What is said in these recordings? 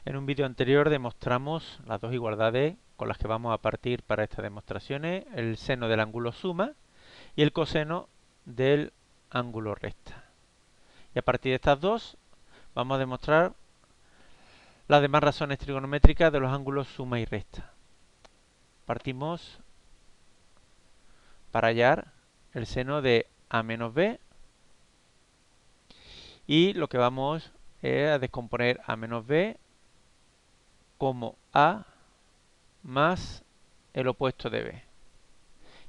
En un vídeo anterior demostramos las dos igualdades con las que vamos a partir para estas demostraciones, el seno del ángulo suma y el coseno del ángulo recta. Y a partir de estas dos vamos a demostrar las demás razones trigonométricas de los ángulos suma y recta. Partimos para hallar el seno de a menos b y lo que vamos es a descomponer a menos b como a más el opuesto de b.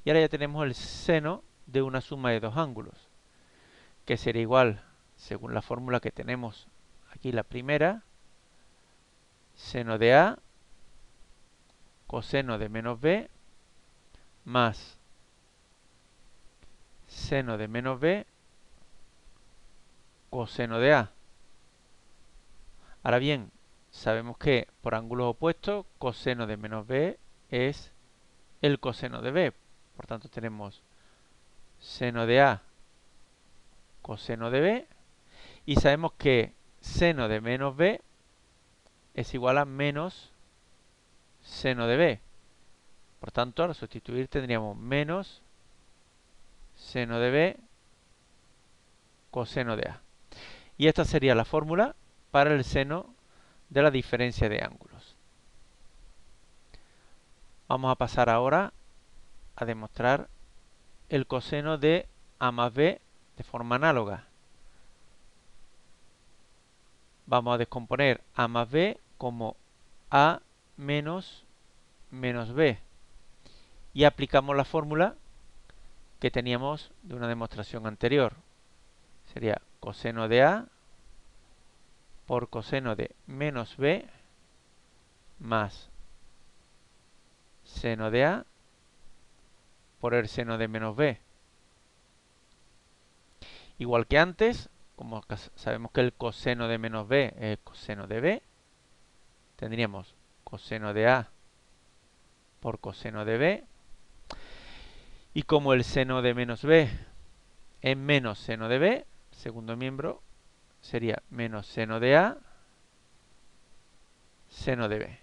Y ahora ya tenemos el seno de una suma de dos ángulos, que será igual, según la fórmula que tenemos aquí, la primera, seno de a coseno de menos b más seno de menos b coseno de a. Ahora bien, sabemos que por ángulos opuestos, coseno de menos b es el coseno de b. Por tanto, tenemos seno de a coseno de b. Y sabemos que seno de menos b es igual a menos seno de b. Por tanto, al sustituir tendríamos menos seno de b coseno de a. Y esta sería la fórmula para el seno de la diferencia de ángulos. Vamos a pasar ahora a demostrar el coseno de a más b de forma análoga. Vamos a descomponer a más b como a menos menos b. Y aplicamos la fórmula que teníamos de una demostración anterior. Sería coseno de a por coseno de menos b más seno de a por el seno de menos b. Igual que antes, como sabemos que el coseno de menos b es el coseno de b, tendríamos coseno de a por coseno de b. Y como el seno de menos b es menos seno de b, segundo miembro sería menos seno de a seno de b.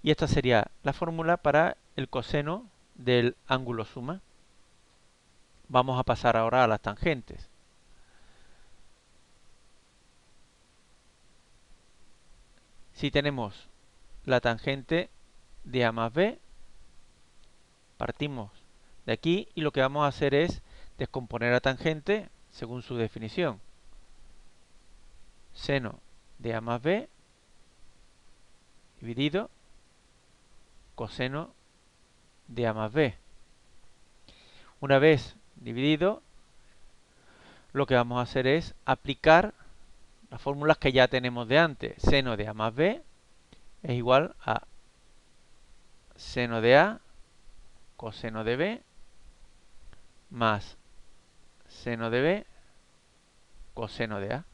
Y esta sería la fórmula para el coseno del ángulo suma. Vamos a pasar ahora a las tangentes. Si tenemos la tangente de a más b, partimos de aquí y lo que vamos a hacer es descomponer la tangente según su definición. Seno de a más b dividido coseno de a más b. Una vez dividido, lo que vamos a hacer es aplicar las fórmulas que ya tenemos de antes. Seno de a más b es igual a seno de a coseno de b más seno de b coseno de a.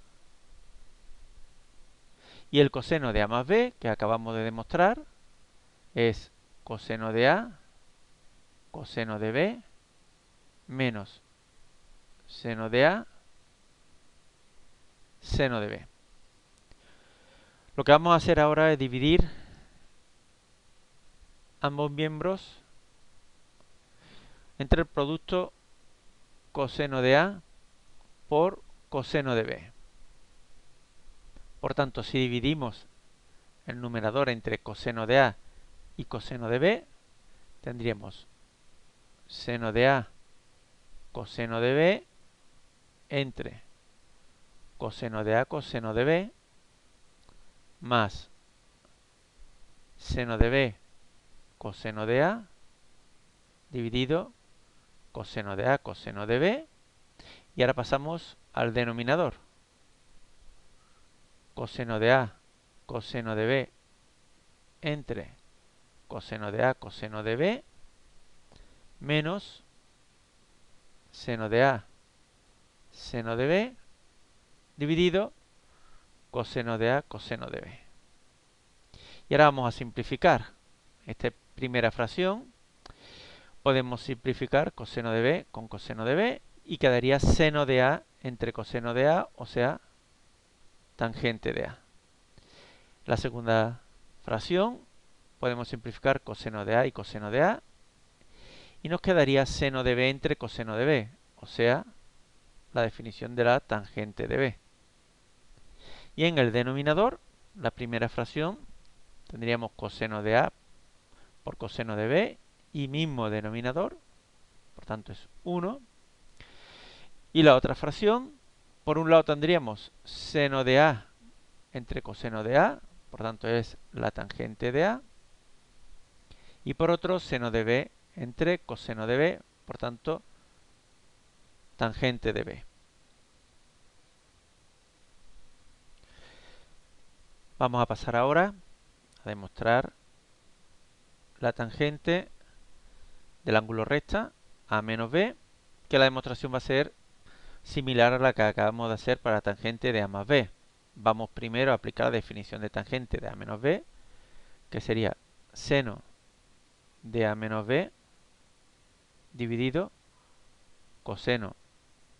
Y el coseno de a más b, que acabamos de demostrar, es coseno de a coseno de b menos seno de a seno de b. Lo que vamos a hacer ahora es dividir ambos miembros entre el producto coseno de a por coseno de b. Por tanto, si dividimos el numerador entre coseno de a y coseno de b, tendríamos seno de a coseno de b entre coseno de a coseno de b más seno de b coseno de a dividido coseno de a coseno de b. Y ahora pasamos al denominador. Coseno de a coseno de b entre coseno de a coseno de b menos seno de a seno de b dividido coseno de a coseno de b. Y ahora vamos a simplificar esta primera fracción. Podemos simplificar coseno de b con coseno de b y quedaría seno de a entre coseno de a, o sea, tangente de a. La segunda fracción podemos simplificar coseno de A y coseno de A y nos quedaría seno de B entre coseno de B, o sea, la definición de la tangente de B. Y en el denominador, la primera fracción, tendríamos coseno de A por coseno de B y mismo denominador, por tanto es 1. Y la otra fracción, por un lado tendríamos seno de A entre coseno de A, por tanto es la tangente de A. Y por otro, seno de B entre coseno de B, por tanto, tangente de B. Vamos a pasar ahora a demostrar la tangente del ángulo recta A menos B, que la demostración va a ser similar a la que acabamos de hacer para la tangente de A más B. Vamos primero a aplicar la definición de tangente de A menos B, que sería seno de A menos B dividido coseno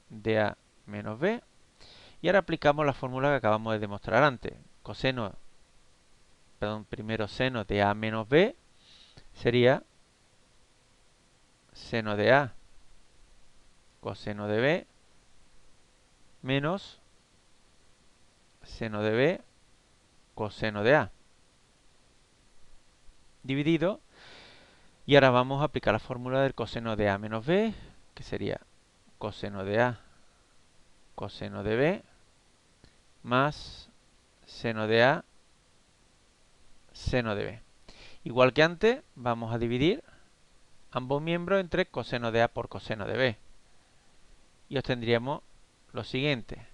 de A menos B. Y ahora aplicamos la fórmula que acabamos de demostrar antes. Primero seno de A menos B sería seno de A coseno de B menos seno de B coseno de A dividido, y ahora vamos a aplicar la fórmula del coseno de A menos B, que sería coseno de A coseno de B más seno de A seno de B. Igual que antes, vamos a dividir ambos miembros entre coseno de A por coseno de B. Y obtendríamos lo siguiente.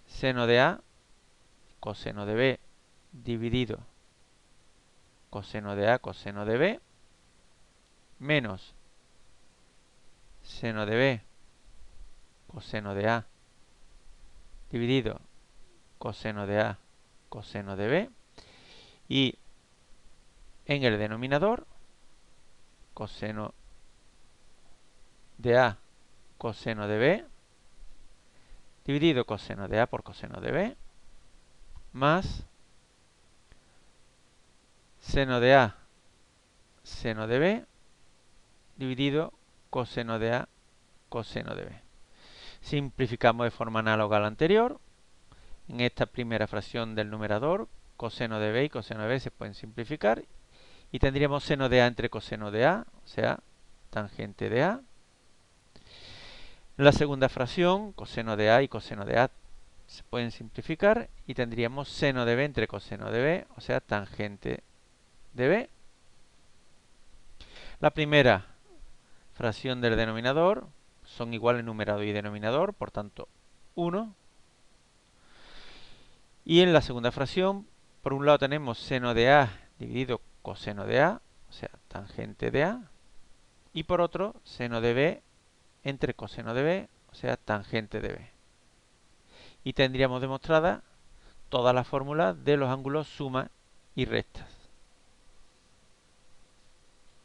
Seno de A coseno de B dividido coseno de A coseno de B menos seno de B coseno de A dividido coseno de A coseno de B, y en el denominador coseno de A coseno de B dividido coseno de A por coseno de B más seno de A seno de B dividido coseno de A coseno de B. Simplificamos de forma análoga a la anterior. En esta primera fracción del numerador, coseno de B y coseno de B se pueden simplificar y tendríamos seno de A entre coseno de A, o sea, tangente de A. En la segunda fracción, coseno de A y coseno de A se pueden simplificar y tendríamos seno de B entre coseno de B, o sea, tangente de B. La primera fracción del denominador son iguales numerador y denominador, por tanto 1. Y en la segunda fracción, por un lado tenemos seno de A dividido coseno de A, o sea, tangente de A. Y por otro, seno de B entre coseno de B, o sea, tangente de B. Y tendríamos demostrada todas las fórmulas de los ángulos suma y restas.